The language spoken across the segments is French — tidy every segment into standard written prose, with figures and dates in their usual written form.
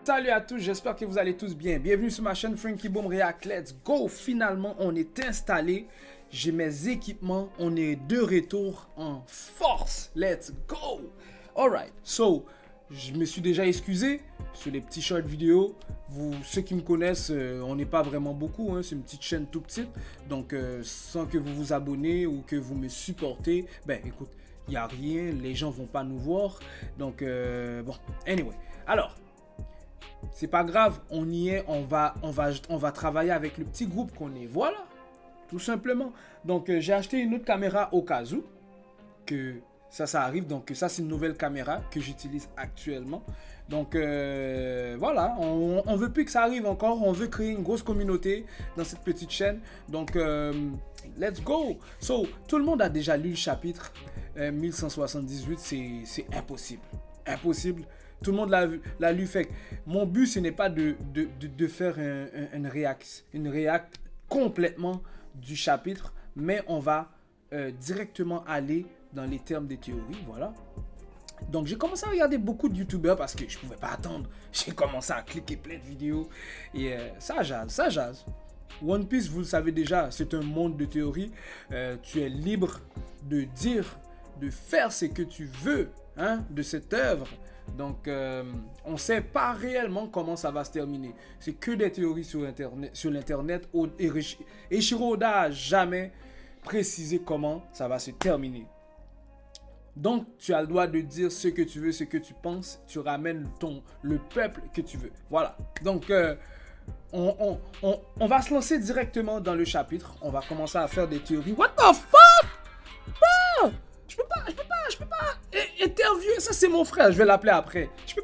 Salut à tous, j'espère que vous allez tous bien. Bienvenue sur ma chaîne Frankie Boom React. Let's go! Finalement, on est installé. J'ai mes équipements. On est de retour en force. Let's go! Alright, so, je me suis déjà excusé sur les petits shorts vidéo. Ceux qui me connaissent, on n'est pas vraiment beaucoup. Hein, c'est une petite chaîne tout petite. Donc, sans que vous vous abonnez ou que vous me supportez, ben écoute, il n'y a rien. Les gens vont pas nous voir. Donc, bon, anyway. Alors, c'est pas grave, on y est, on va travailler avec le petit groupe qu'on est. Voilà, tout simplement. Donc, j'ai acheté une autre caméra au cas où que ça arrive. Donc, ça, c'est une nouvelle caméra que j'utilise actuellement. Donc, voilà, on veut plus que ça arrive encore. On veut créer une grosse communauté dans cette petite chaîne. Donc, let's go. So, tout le monde a déjà lu le chapitre 1178. C'est impossible. Impossible. Tout le monde l'a lu. Fait. Mon but, ce n'est pas de faire une react complètement du chapitre, mais on va directement aller dans les termes des théories. Voilà. Donc, j'ai commencé à regarder beaucoup de youtubeurs parce que je ne pouvais pas attendre. J'ai commencé à cliquer plein de vidéos et ça jase, ça jase. One Piece, vous le savez déjà, c'est un monde de théories. Tu es libre de dire, de faire ce que tu veux, hein, de cette œuvre. Donc, on ne sait pas réellement comment ça va se terminer. C'est que des théories sur l'internet. Eiichiro Oda n'a jamais précisé comment ça va se terminer. Donc, tu as le droit de dire ce que tu veux, ce que tu penses. Tu ramènes le peuple que tu veux. Voilà. Donc, on va se lancer directement dans le chapitre. On va commencer à faire des théories. What the fuck? Bro! Je peux pas interviewer. Ça, c'est mon frère. Je vais l'appeler après. Je peux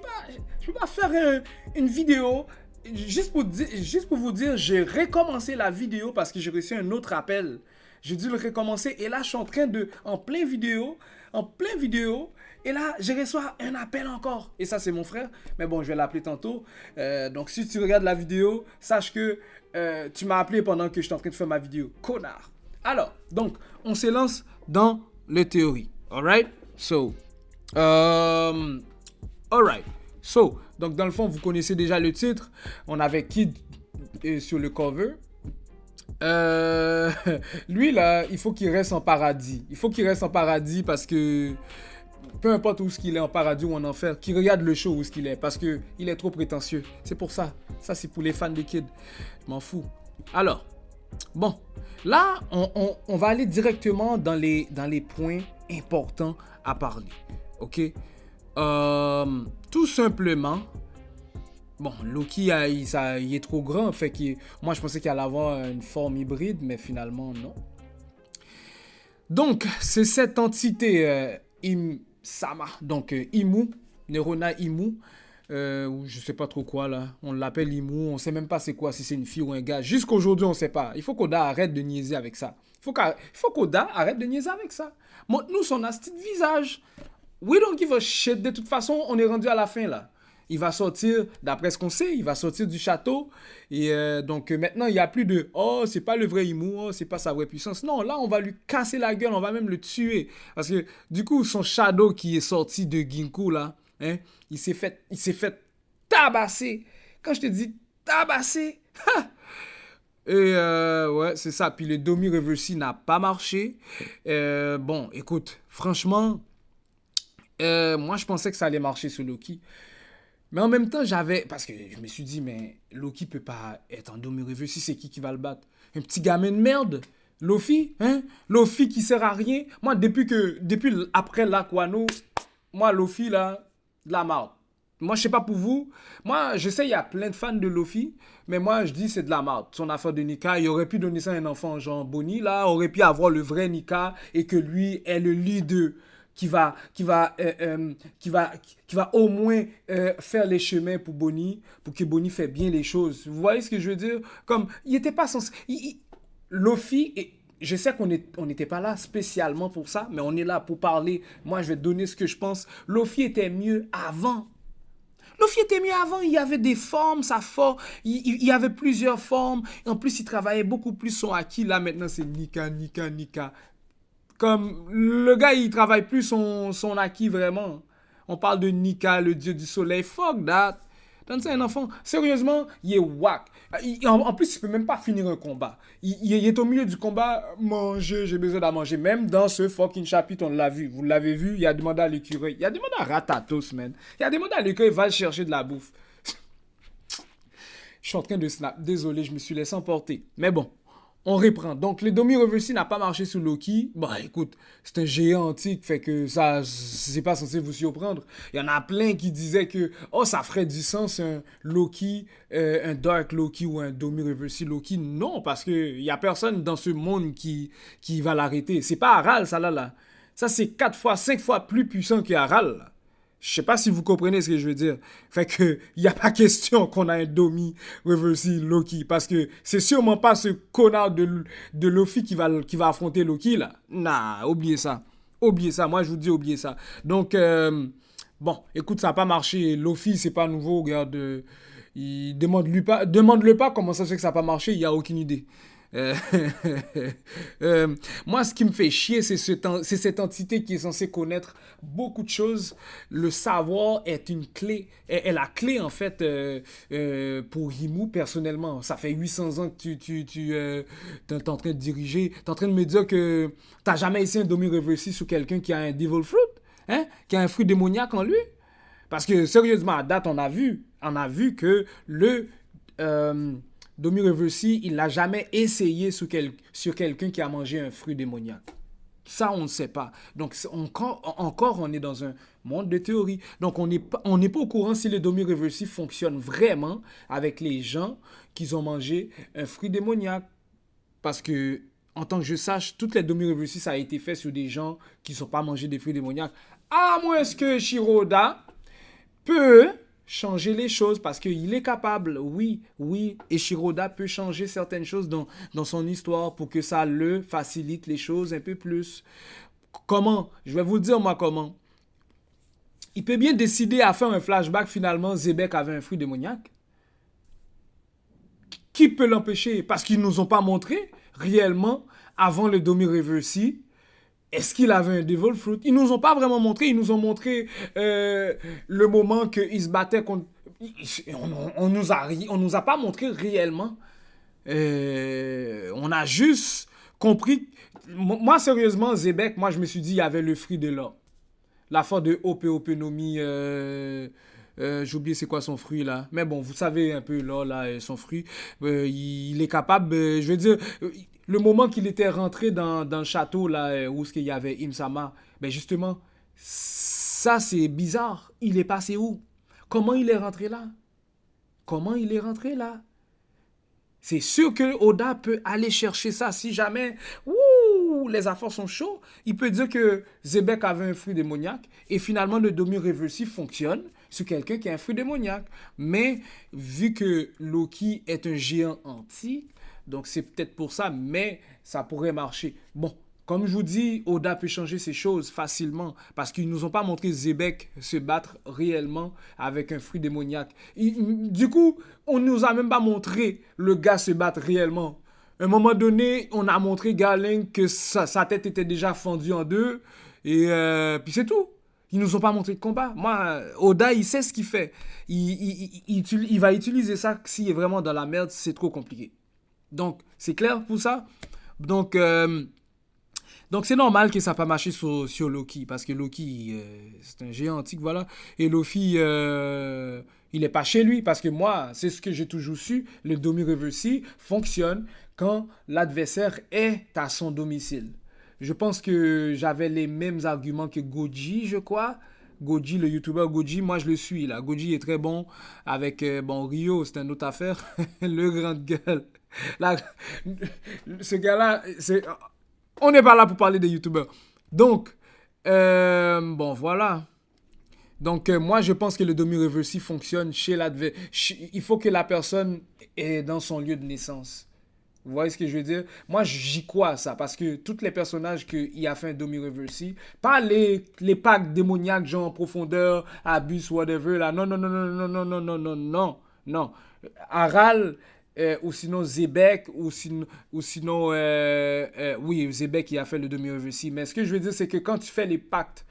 pas faire une vidéo. Juste pour vous dire, j'ai recommencé la vidéo parce que j'ai reçu un autre appel. J'ai dû le recommencer. Et là, je suis en train de... En plein vidéo. Et là, j'ai reçu un appel encore. Et ça, c'est mon frère. Mais bon, je vais l'appeler tantôt. Donc, si tu regardes la vidéo, sache que tu m'as appelé pendant que je suis en train de faire ma vidéo. Connard. Alors, donc, on se lance dans les théories. Alright? So, donc dans le fond, vous connaissez déjà le titre. On avait Kid sur le cover. Lui là, il faut qu'il reste en paradis. Il faut qu'il reste en paradis parce que peu importe où est-ce qu'il est, en paradis ou en enfer, qu'il regarde le show où est-ce qu'il est parce que il est trop prétentieux. C'est pour ça. Ça, c'est pour les fans de Kid. Je m'en fous. Alors, bon, là, on va aller directement dans les points importants à parler. Ok? Tout simplement, bon, Loki, il est trop grand. Fait que moi, je pensais qu'il allait avoir une forme hybride, mais finalement, non. Donc, c'est cette entité Sama, donc Imu, Nerona Imu, ou je sais pas trop quoi là. On l'appelle Imu, on sait même pas c'est quoi, si c'est une fille ou un gars. Jusqu'aujourd'hui, on sait pas. Il faut qu'Oda arrête de niaiser avec ça. Il faut qu'Oda arrête de niaiser avec ça. Montre-nous son asti de visage. We don't give a shit. De toute façon, on est rendu à la fin là. Il va sortir, d'après ce qu'on sait, il va sortir du château. Et donc maintenant, il n'y a plus de « Oh, c'est pas le vrai Imu, oh, c'est pas sa vraie puissance. » Non, là, on va lui casser la gueule, on va même le tuer. Parce que du coup, son shadow qui est sorti de Ginko là, hein, il s'est fait tabasser. Quand je te dis tabasser, ha! Et ouais, c'est ça. Puis le Domi Reversi n'a pas marché. Bon, écoute, franchement, moi, je pensais que ça allait marcher sur Loki. Mais en même temps, parce que je me suis dit, mais Loki peut pas être en Domi Reversi, c'est qui va le battre? Un petit gamin de merde? Luffy, hein? Luffy qui sert à rien? Moi, depuis après l'Aquano, moi, Luffy, là, de la merde. Moi, je sais pas pour vous. Moi, je sais, il y a plein de fans de Luffy, mais moi, je dis c'est de la merde. Son affaire de Nika, il aurait pu donner ça à un enfant, genre Bonnie, là, aurait pu avoir le vrai Nika et que lui est le leader qui va au moins faire les chemins pour Bonnie, pour que Bonnie fait bien les choses. Vous voyez ce que je veux dire? Comme, il n'était pas censé... Luffy, et je sais qu'on n'était pas là spécialement pour ça, mais on est là pour parler. Moi, je vais te donner ce que je pense. Luffy était mieux avant. Luffy était mieux avant, il y avait des formes, il y avait plusieurs formes. En plus, il travaillait beaucoup plus son haki. Là, maintenant, c'est Nika. Comme le gars, il travaille plus son haki vraiment. On parle de Nika, le dieu du soleil. Fuck that. Donne ça à un enfant. Sérieusement, il est whack. En plus, il peut même pas finir un combat. Il est au milieu du combat. Manger, j'ai besoin d'à manger. Même dans ce fucking chapitre, on l'a vu. Vous l'avez vu, il a demandé à l'écureuil. Il a demandé à Ratatos, man. Il a demandé à l'écureuil, va chercher de la bouffe. Je suis en train de snap. Désolé, je me suis laissé emporter. Mais bon, on reprend. Donc, le Domi Reversi n'a pas marché sur Loki. Bah, écoute, c'est un géant antique, fait que ça, c'est pas censé vous surprendre. Il y en a plein qui disaient que, oh, ça ferait du sens un Loki, un Dark Loki ou un Domi Reversi Loki. Non, parce que y a personne dans ce monde qui va l'arrêter. C'est pas Aral, ça là. Ça, c'est 4 fois, 5 fois plus puissant que Aral, là. Je sais pas si vous comprenez ce que je veux dire. Fait que, y a pas question qu'on a un Domi Reversi Loki. Parce que c'est sûrement pas ce connard de Luffy qui va affronter Loki, là. Nah, oubliez ça. Oubliez ça. Moi, je vous dis, oubliez ça. Donc, bon, écoute, ça n'a pas marché. Luffy, c'est pas nouveau. Regarde, demande-le pas comment ça se fait que ça n'a pas marché. Il n'y a aucune idée. Euh, moi, ce qui me fait chier, c'est cette entité qui est censée connaître beaucoup de choses. Le savoir est une clé, est la clé en fait pour Himu personnellement. Ça fait 800 ans que tu es en train de diriger. Tu es en train de me dire que tu n'as jamais essayé un Domi Reversi sur quelqu'un qui a un Devil Fruit, hein? Qui a un fruit démoniaque en lui. Parce que sérieusement, à date, on a vu que le Domi Reversi, il n'a jamais essayé sur quelqu'un qui a mangé un fruit démoniaque. Ça, on ne sait pas. Donc, encore, on est dans un monde de théorie. Donc, on n'est pas au courant si le Domi Reversi fonctionne vraiment avec les gens qui ont mangé un fruit démoniaque. Parce que, en tant que je sache, toutes les Domi Reversi, ça a été fait sur des gens qui ne sont pas mangés des fruits démoniaques. À moins que Shiroda peut changer les choses parce qu'il est capable, oui, et Shiroda peut changer certaines choses dans son histoire pour que ça le facilite les choses un peu plus. Comment? Je vais vous dire moi comment. Il peut bien décider à faire un flashback, finalement, Zebek avait un fruit démoniaque. Qui peut l'empêcher? Parce qu'ils ne nous ont pas montré réellement, avant le Domi Reversi, est-ce qu'il avait un Devil Fruit? Ils nous ont pas vraiment montré. Ils nous ont montré le moment qu'il se battait contre... On nous a pas montré réellement. On a juste compris... Moi, sérieusement, Zebek, moi, je me suis dit, il y avait le fruit de l'or. La fois de Openomi... j'ai oublié c'est quoi son fruit là. Mais bon, vous savez un peu là son fruit. Il est capable, je veux dire, le moment qu'il était rentré dans le château là où il y avait Imsama, ben justement, ça c'est bizarre. Il est passé où? Comment il est rentré là? Comment il est rentré là? C'est sûr que Oda peut aller chercher ça si jamais les affaires sont chauds. Il peut dire que Zebek avait un fruit démoniaque et finalement le Domi Reversi fonctionne sur quelqu'un qui a un fruit démoniaque. Mais vu que Loki est un géant antique, donc c'est peut-être pour ça, mais ça pourrait marcher. Bon, comme je vous dis, Oda peut changer ces choses facilement parce qu'ils ne nous ont pas montré Zebek se battre réellement avec un fruit démoniaque. Du coup, on ne nous a même pas montré le gars se battre réellement. À un moment donné, on a montré Garling que sa tête était déjà fendue en deux et puis c'est tout. Ils nous ont pas montré de combat. Moi, Oda, il sait ce qu'il fait. Il va utiliser ça s'il est vraiment dans la merde, c'est trop compliqué. Donc, c'est clair pour ça. Donc c'est normal que ça n'a pas marché sur Loki, parce que Loki, c'est un géant antique, voilà. Et Luffy, il n'est pas chez lui, parce que moi, c'est ce que j'ai toujours su, le Domi Reversi fonctionne quand l'adversaire est à son domicile. Je pense que j'avais les mêmes arguments que Goji, je crois. Goji, le youtubeur Goji, moi je le suis là. Goji est très bon avec, bon, Rio, c'est une autre affaire. Le grand gueule. Là, ce gars-là, on n'est pas là pour parler des youtubeurs. Donc, bon, voilà. Donc, moi, je pense que le Domi Reversi fonctionne chez l'adversaire. Il faut que la personne est dans son lieu de naissance. Vous voyez ce que je veux dire? Moi, j'y crois à ça, parce que tous les personnages qu'il a fait un Domi Reversi, pas les packs démoniaques, genre en profondeur, Abyss, whatever, là. Non, non, non, non, non, non, non, non, non, non. Aral, ou sinon Zebek, ou sinon oui, Zebek qui a fait le Domi Reversi. Mais ce que je veux dire, c'est que quand tu fais les pactes,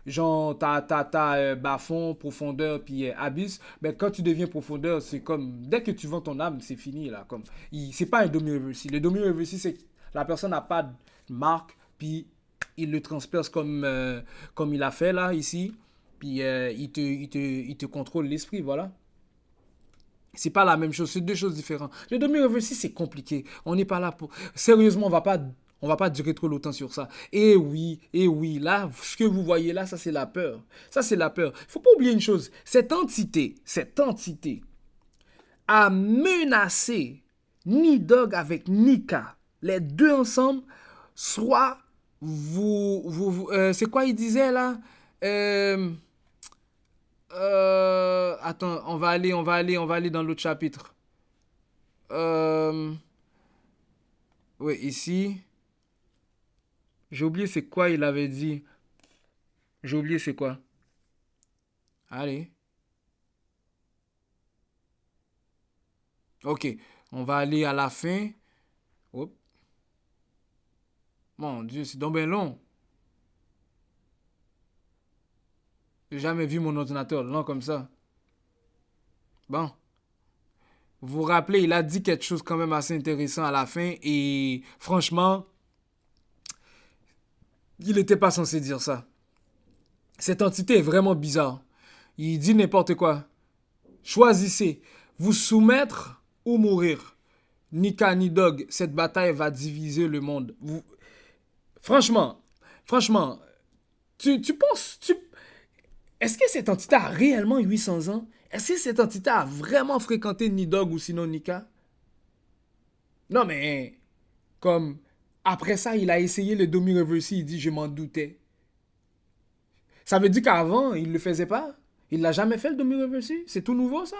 genre, bas-fond, profondeur, puis abysse. Mais quand tu deviens profondeur, c'est comme, dès que tu vends ton âme, c'est fini, là. Comme, c'est pas un demi-reversy. Le demi-reversy, c'est que la personne n'a pas de marque, puis il le transperce comme il a fait, là, ici. Puis il te contrôle l'esprit, voilà. C'est pas la même chose, c'est deux choses différentes. Le demi-reversy, c'est compliqué. On n'est pas là pour. Sérieusement, on va pas durer trop longtemps sur ça. Et oui, là, ce que vous voyez là, ça c'est la peur. Ça c'est la peur. Faut pas oublier une chose. Cette entité a menacé Nidog avec Nika. Les deux ensemble, soit c'est quoi il disait là? Euh, attends, on va aller dans l'autre chapitre. Euh, oui, ici. J'ai oublié c'est quoi il avait dit. J'ai oublié c'est quoi. Allez. Ok, on va aller à la fin. Oups. Mon Dieu, c'est donc bien long. J'ai jamais vu mon ordinateur long comme ça. Bon. Vous vous rappelez, il a dit quelque chose quand même assez intéressant à la fin. Et franchement, il n'était pas censé dire ça. Cette entité est vraiment bizarre. Il dit n'importe quoi. Choisissez, vous soumettre ou mourir. Ni Ka ni Dog, cette bataille va diviser le monde. Franchement, franchement, tu penses, est-ce que cette entité a réellement 800 ans? Est-ce que cette entité a vraiment fréquenté Nidog ou sinon Nika? Non mais, comme, après ça, il a essayé le demi-reversy, il dit je m'en doutais. Ça veut dire qu'avant, il le faisait pas? Il l'a jamais fait le demi-reversy? C'est tout nouveau ça?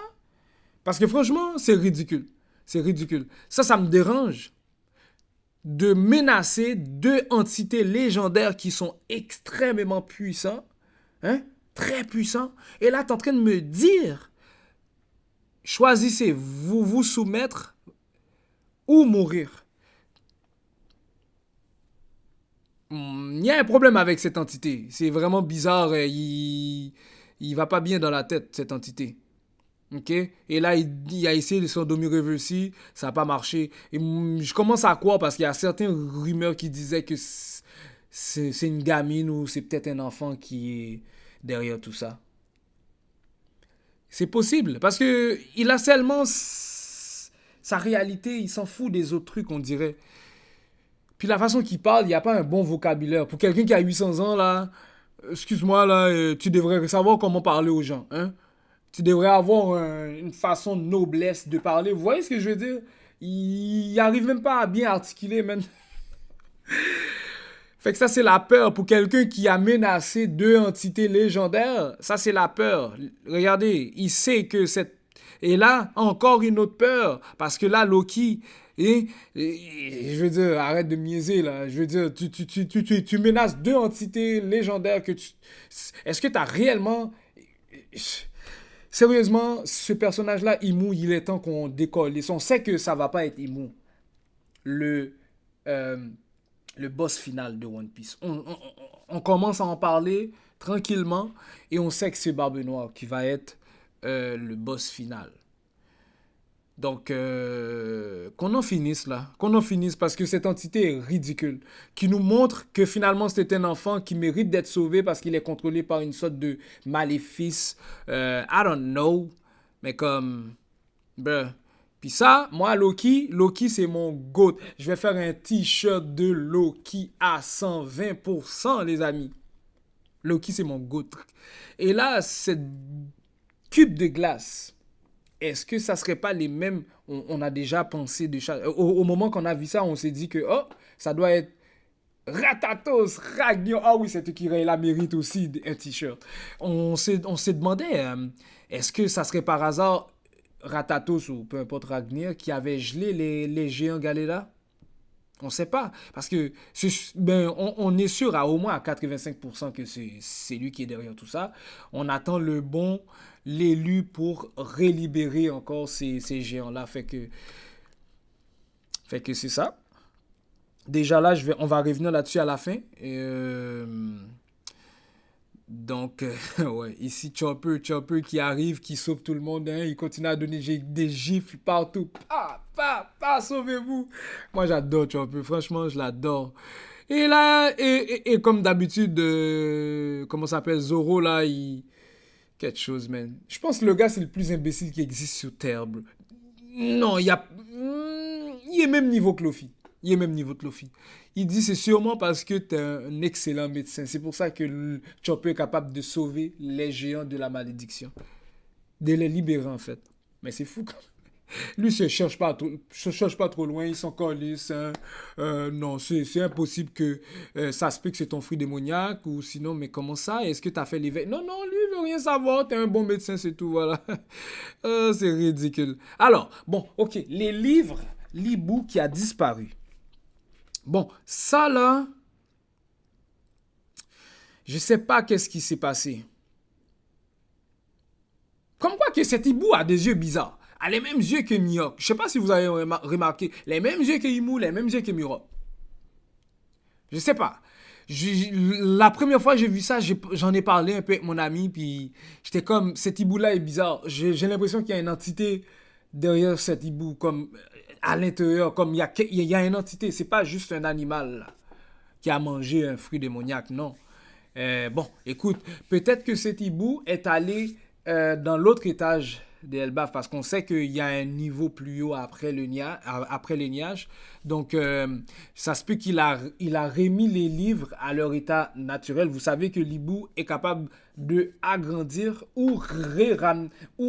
Parce que franchement, c'est ridicule. C'est ridicule. Ça me dérange de menacer deux entités légendaires qui sont extrêmement puissants, hein, très puissants. Et là, tu es en train de me dire, choisissez, vous soumettre ou mourir. Il y a un problème avec cette entité. C'est vraiment bizarre. Il va pas bien dans la tête, cette entité. Ok? Et là, il a essayé de son demi-reversy, ça n'a pas marché. Et je commence à croire parce qu'il y a certaines rumeurs qui disaient que c'est une gamine ou c'est peut-être un enfant qui est derrière tout ça. C'est possible parce que il a seulement sa réalité, il s'en fout des autres trucs, on dirait. Puis la façon qu'il parle, il n'y a pas un bon vocabulaire. Pour quelqu'un qui a 800 ans, là, excuse-moi, là, tu devrais savoir comment parler aux gens, hein? Tu devrais avoir une façon de noblesse de parler. Vous voyez ce que je veux dire? Il n'arrive même pas à bien articuler, même. Fait que ça, c'est la peur pour quelqu'un qui a menacé deux entités légendaires. Ça, c'est la peur. Regardez, il sait que cette... Et là, encore une autre peur. Parce que là, Loki... je veux dire, arrête de miaiser, là. Je veux dire, tu menaces deux entités légendaires que tu... Est-ce que tu as réellement... Sérieusement, ce personnage-là, Imu, il est temps qu'on décolle. On sait que ça va pas être Imu, le, euh, le boss final de One Piece. On commence à en parler tranquillement et on sait que c'est Barbe Noire qui va être le boss final. Donc, qu'on en finisse là. Qu'on en finisse parce que cette entité est ridicule. Qui nous montre que finalement c'est un enfant qui mérite d'être sauvé parce qu'il est contrôlé par une sorte de maléfice. I don't know. Mais comme... Bruh. Puis ça, moi, Loki c'est mon GOAT. Je vais faire un t-shirt de Loki à 120%, les amis. Loki, c'est mon GOAT. Et là, cette cube de glace, est-ce que ça serait pas les mêmes? On a déjà pensé au moment qu'on a vu ça, on s'est dit que oh, ça doit être Ratatos, Ragnar. Ah oui, cette écureuil-là mérite aussi un t-shirt. On s'est demandé, est-ce que ça serait par hasard Ratatos ou peu importe Ragnar qui avait gelé les géants Galéla? On ne sait pas. Parce que ben, on est sûr à au moins à 85% que c'est lui qui est derrière tout ça. On attend le bon, l'élu pour relibérer encore ces géants-là. Fait que c'est ça. Déjà là, on va revenir là-dessus à la fin. Donc, ouais, ici, Chopper qui arrive, qui sauve tout le monde, hein, il continue à donner des gifles partout. Sauvez-vous. Moi, j'adore Chopper, franchement, je l'adore. Et là, et comme d'habitude, comment ça s'appelle, Zoro, là, il... Quelque chose, man. Je pense que le gars, c'est le plus imbécile qui existe sur Terre, bro. Non, il y a... Il est même niveau que Luffy. Il est même niveau que Luffy. Il dit c'est sûrement parce que tu es un excellent médecin. C'est pour ça que Chopper est capable de sauver les géants de la malédiction. De les libérer, en fait. Mais c'est fou quand même. Lui, se cherche pas trop loin, ils sont collés. Hein. Non, c'est impossible que ça se peut que c'est ton fruit démoniaque ou sinon, mais comment ça? Est-ce que tu as fait l'éveil? Non, non, lui, il veut rien savoir. Tu es un bon médecin, c'est tout, voilà. C'est ridicule. Alors, bon, ok, les livres, l'hibou qui a disparu. Bon, ça là, je sais pas qu'est-ce qui s'est passé. Comme quoi que cet hibou a des yeux bizarres. A les mêmes yeux que Mihawk. Je sais pas si vous avez remarqué. Les mêmes yeux que Imu, les mêmes yeux que Mihawk. Je sais pas. La première fois que j'ai vu ça, j'en ai parlé un peu avec mon ami, puis j'étais comme, cet hibou-là est bizarre. J'ai l'impression qu'il y a une entité derrière cet hibou, comme à l'intérieur, comme il y a une entité. C'est pas juste un animal là, qui a mangé un fruit démoniaque, non. Bon, écoute, peut-être que cet hibou est allé dans l'autre étage des Elbaf parce qu'on sait qu'il y a un niveau plus haut après après les nuages. Donc, ça se peut il a remis les livres à leur état naturel. Vous savez que l'hibou est capable de agrandir ou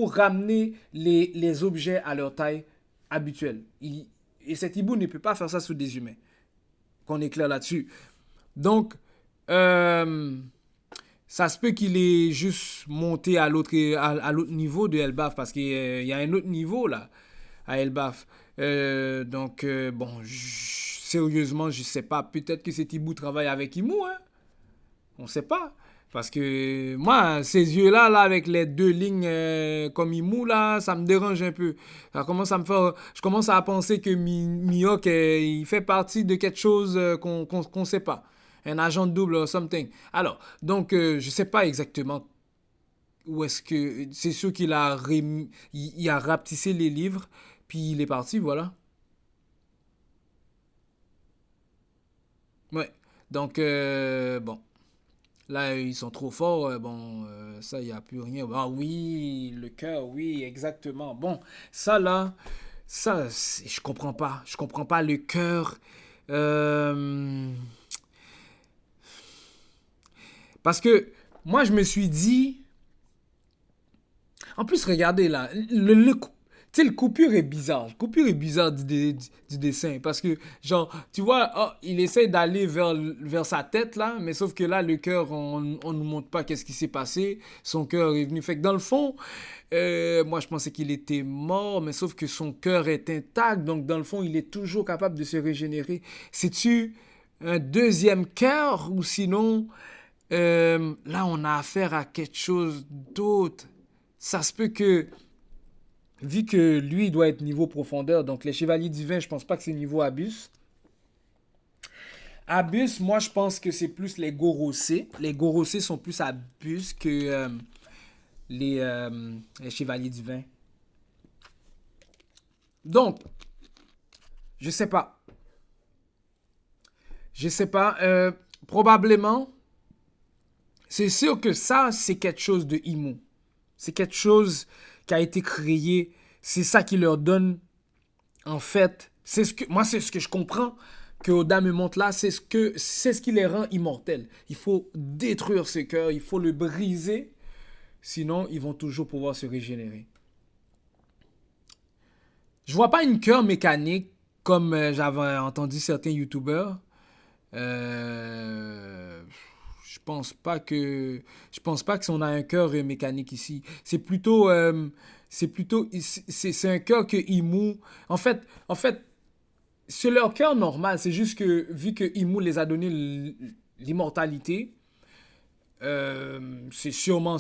ramener les objets à leur taille habituelle. Et cet hibou ne peut pas faire ça sous des humains. Qu'on est clair là-dessus. Donc, euh, ça se peut qu'il est juste monté à l'autre niveau de Elbaf parce qu'il y a un autre niveau là à Elbaf. Donc, bon, sérieusement, je sais pas. Peut-être que cet hibou travaille avec Imu, hein. On sait pas. Parce que moi, ces yeux-là, là, avec les deux lignes comme Imu, là, ça me dérange un peu. Ça commence à me faire... Je commence à penser que Mihawk, il fait partie de quelque chose qu'on sait pas. Un agent double ou something. Alors, donc, je sais pas exactement où est-ce que... C'est sûr qu'il a, il a rapetissé les livres, puis il est parti, voilà. Ouais. Donc, bon. Là, ils sont trop forts. Bon, ça, il n'y a plus rien. Ah oui, le cœur, oui, exactement. Bon, ça, là, ça, je comprends pas. Je comprends pas le cœur. Euh, Parce que moi, je me suis dit. En plus, regardez là. Tu sais, le coupure est bizarre. Le coupure est bizarre du dessin. Parce que, genre, tu vois, oh, il essaie d'aller vers sa tête, là. Mais sauf que là, le cœur, on ne nous montre pas qu'est-ce qui s'est passé. Son cœur est venu. Fait que dans le fond, moi, je pensais qu'il était mort. Mais sauf que son cœur est intact. Donc, dans le fond, il est toujours capable de se régénérer. C'est-tu un deuxième cœur ou sinon, là, on a affaire à quelque chose d'autre. Ça se peut que vu que lui il doit être niveau profondeur, donc les chevaliers divins, je pense pas que c'est niveau Abus. Abus, moi je pense que c'est plus les Gorosei. Les Gorosei sont plus Abus que les chevaliers divins. Donc, je sais pas. Je sais pas. Probablement, c'est sûr que ça, c'est quelque chose de Imu. C'est quelque chose qui a été créé. C'est ça qui leur donne, en fait, moi c'est ce que je comprends que Oda me montre là, c'est ce qui les rend immortels. Il faut détruire ce cœur, il faut le briser, sinon ils vont toujours pouvoir se régénérer. Je vois pas une cœur mécanique comme j'avais entendu certains youtubeurs. Euh, je pense pas que si on a un cœur mécanique ici. C'est un cœur que Imu. En fait, c'est leur cœur normal. C'est juste que vu que Imu les a donné l'immortalité, c'est sûrement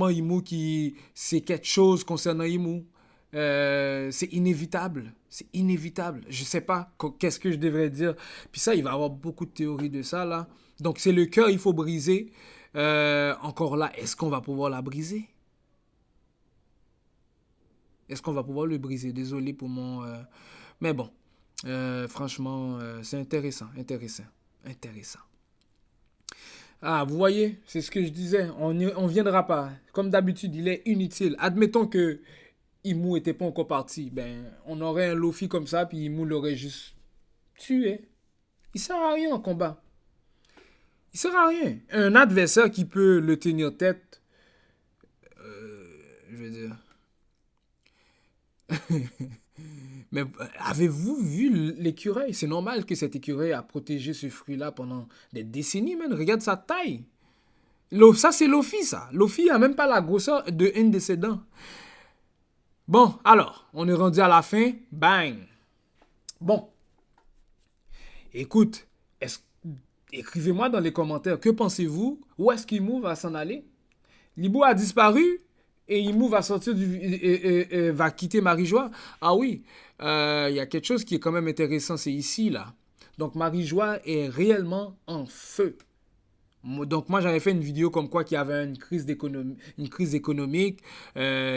Imu qui c'est quelque chose concernant Imu. C'est inévitable. C'est inévitable. Je sais pas qu'est-ce que je devrais dire. Puis ça, il va y avoir beaucoup de théories de ça là. Donc c'est le cœur, il faut briser. Encore là, est-ce qu'on va pouvoir la briser? Est-ce qu'on va pouvoir le briser? Désolé pour mon... Mais bon, franchement, c'est intéressant, intéressant, intéressant. Ah, vous voyez, c'est ce que je disais, on viendra pas. Comme d'habitude, il est inutile. Admettons que Imu était pas encore parti, ben, on aurait un Luffy comme ça, puis Imu l'aurait juste tué. Il sert à rien en combat. Il sert à rien. Un adversaire qui peut le tenir tête, je veux dire. Mais avez-vous vu l'écureuil? C'est normal que cet écureuil a protégé ce fruit-là pendant des décennies, man. Regarde sa taille. Ça, c'est Luffy, ça. Luffy a même pas la grosseur de une de ses dents. Bon, alors, on est rendu à la fin. Bang. Bon. Écoute, écrivez-moi dans les commentaires, que pensez-vous? Où est-ce qu'Imu va s'en aller? Libu a disparu et Imu va sortir va quitter Marie-Joie. Ah oui, il y a quelque chose qui est quand même intéressant, c'est ici, là. Donc, Marie-Joie est réellement en feu. Donc, moi, j'avais fait une vidéo comme quoi qu'il y avait une crise économique.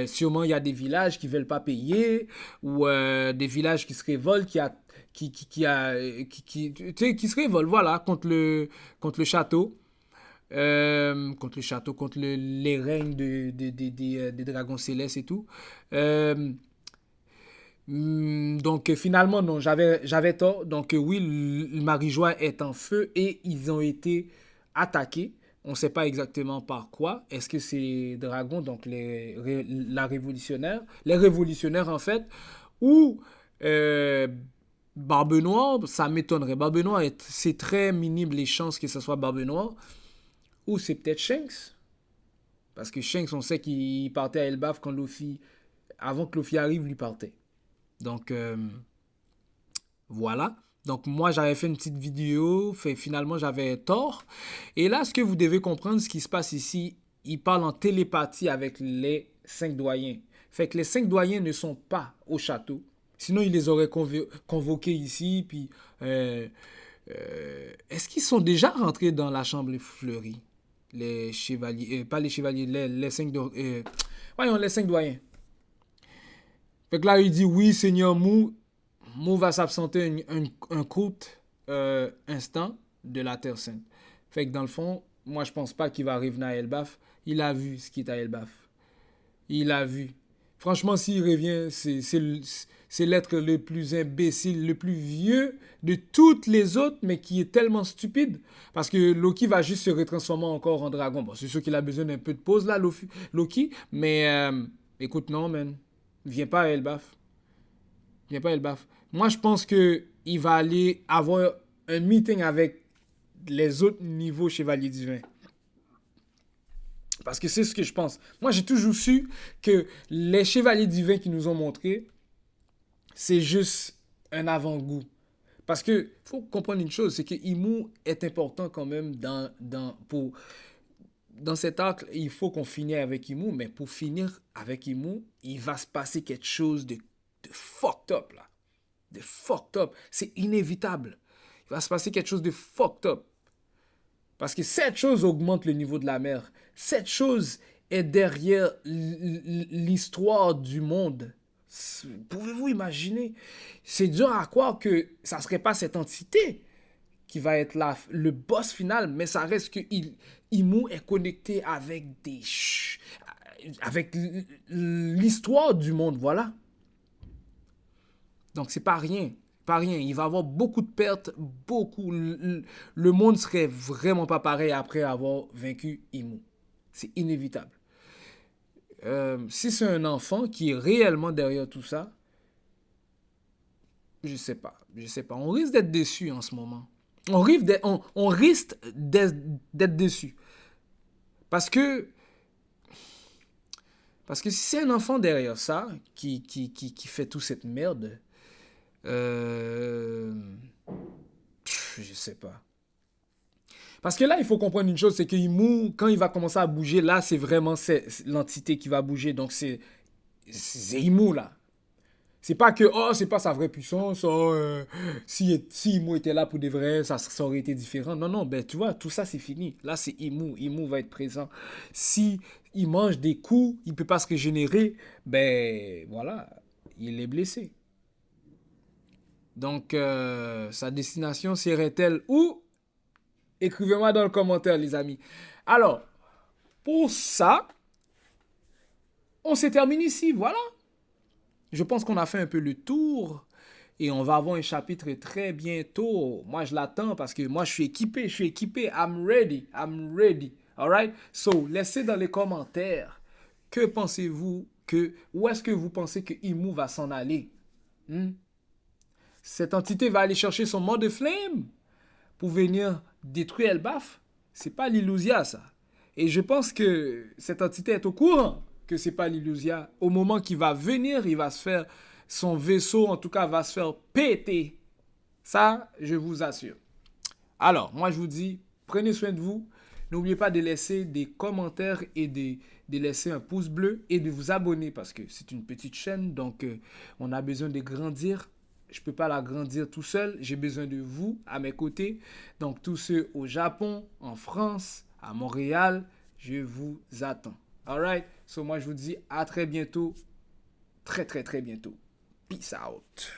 Sûrement, il y a des villages qui ne veulent pas payer ou des villages qui se révoltent, qui se révoltent, voilà, contre le château. Contre les règnes des dragons célestes et tout. Donc, finalement, non, j'avais tort. Donc, oui, Marie-Joie est en feu et ils ont été attaqués. On ne sait pas exactement par quoi. Est-ce que c'est les dragons, donc les révolutionnaires en fait, ou Barbe Noire, ça m'étonnerait. Barbe Noire, c'est très minime les chances que ce soit Barbe Noire. Ou c'est peut-être Shanks. Parce que Shanks, on sait qu'il partait à Elbaf quand Luffy, avant que Luffy arrive, lui partait. Donc, voilà. Donc, moi, j'avais fait une petite vidéo. Finalement, j'avais tort. Et là, ce que vous devez comprendre, ce qui se passe ici, il parle en télépathie avec les 5 doyens. Fait que les 5 doyens ne sont pas au château. Sinon, il les aurait convoqués ici. Puis, est-ce qu'ils sont déjà rentrés dans la chambre fleurie? Les chevaliers, pas les chevaliers, les 5 voyons, les 5 doyens. Fait que là, il dit, oui, Seigneur Mu va s'absenter un court instant de la Terre Sainte. Fait que dans le fond, moi, je pense pas qu'il va revenir à Elbaf. Il a vu ce qui est à Elbaf. Il a vu. Franchement, s'il revient, c'est l'être le plus imbécile, le plus vieux de toutes les autres, mais qui est tellement stupide. Parce que Loki va juste se retransformer encore en dragon. Bon, c'est sûr qu'il a besoin d'un peu de pause là, Loki. Mais écoute, non, man. Viens pas à Elbaf. Viens pas à Elbaf. Moi, je pense qu'il va aller avoir un meeting avec les autres niveaux chevaliers divins. Parce que c'est ce que je pense. Moi, j'ai toujours su que les chevaliers divins qui nous ont montré, c'est juste un avant-goût. Parce que faut comprendre une chose, c'est que Imu est important quand même dans cet arc. Il faut qu'on finisse avec Imu, mais pour finir avec Imu, il va se passer quelque chose de fucked up là. De fucked up. C'est inévitable. Il va se passer quelque chose de fucked up. Parce que cette chose augmente le niveau de la mer. Cette chose est derrière l'histoire du monde. Pouvez-vous imaginer? C'est dur à croire que ça ne serait pas cette entité qui va être là, le boss final, mais ça reste que Imu est connecté avec avec l'histoire du monde, voilà. Donc c'est pas rien. Pas rien. Il va avoir beaucoup de pertes, beaucoup. Le monde serait vraiment pas pareil après avoir vaincu Imu. C'est inévitable. Si c'est un enfant qui est réellement derrière tout ça, je sais pas. Je sais pas. On risque d'être déçu en ce moment. On risque d'être déçu. Parce que si c'est un enfant derrière ça, qui fait toute cette merde, je sais pas. Parce que là, il faut comprendre une chose, c'est que Imu, quand il va commencer à bouger, là, c'est vraiment l'entité qui va bouger. Donc, c'est Imu, là. C'est pas que, oh, c'est pas sa vraie puissance, oh, si Imo était là pour de vrai, ça aurait été différent. Non, non, ben tu vois, tout ça c'est fini. Là, c'est Imo. Imo va être présent. Si il mange des coups, il peut pas se régénérer, ben voilà, il est blessé. Donc, sa destination serait-elle où? Écrivez-moi dans le commentaire, les amis. Alors, pour ça, on se termine ici, voilà. Je pense qu'on a fait un peu le tour et on va avoir un chapitre très bientôt. Moi, je l'attends parce que moi, je suis équipé. I'm ready. Alright? So, laissez dans les commentaires que pensez-vous où est-ce que vous pensez que Imu va s'en aller? Hmm? Cette entité va aller chercher son mode de flame pour venir détruire Elbaf. C'est pas l'Illusia, ça. Et je pense que cette entité est au courant que c'est pas l'Illusia. Au moment qu'il va venir, il va se faire son vaisseau, en tout cas, va se faire péter. Ça, je vous assure. Alors, moi, je vous dis, prenez soin de vous. N'oubliez pas de laisser des commentaires et de laisser un pouce bleu et de vous abonner parce que c'est une petite chaîne, donc on a besoin de grandir. Je ne peux pas la grandir tout seul. J'ai besoin de vous à mes côtés. Donc, tous ceux au Japon, en France, à Montréal, je vous attends. Alright? So, moi, je vous dis à très bientôt. Très, très, très bientôt. Peace out.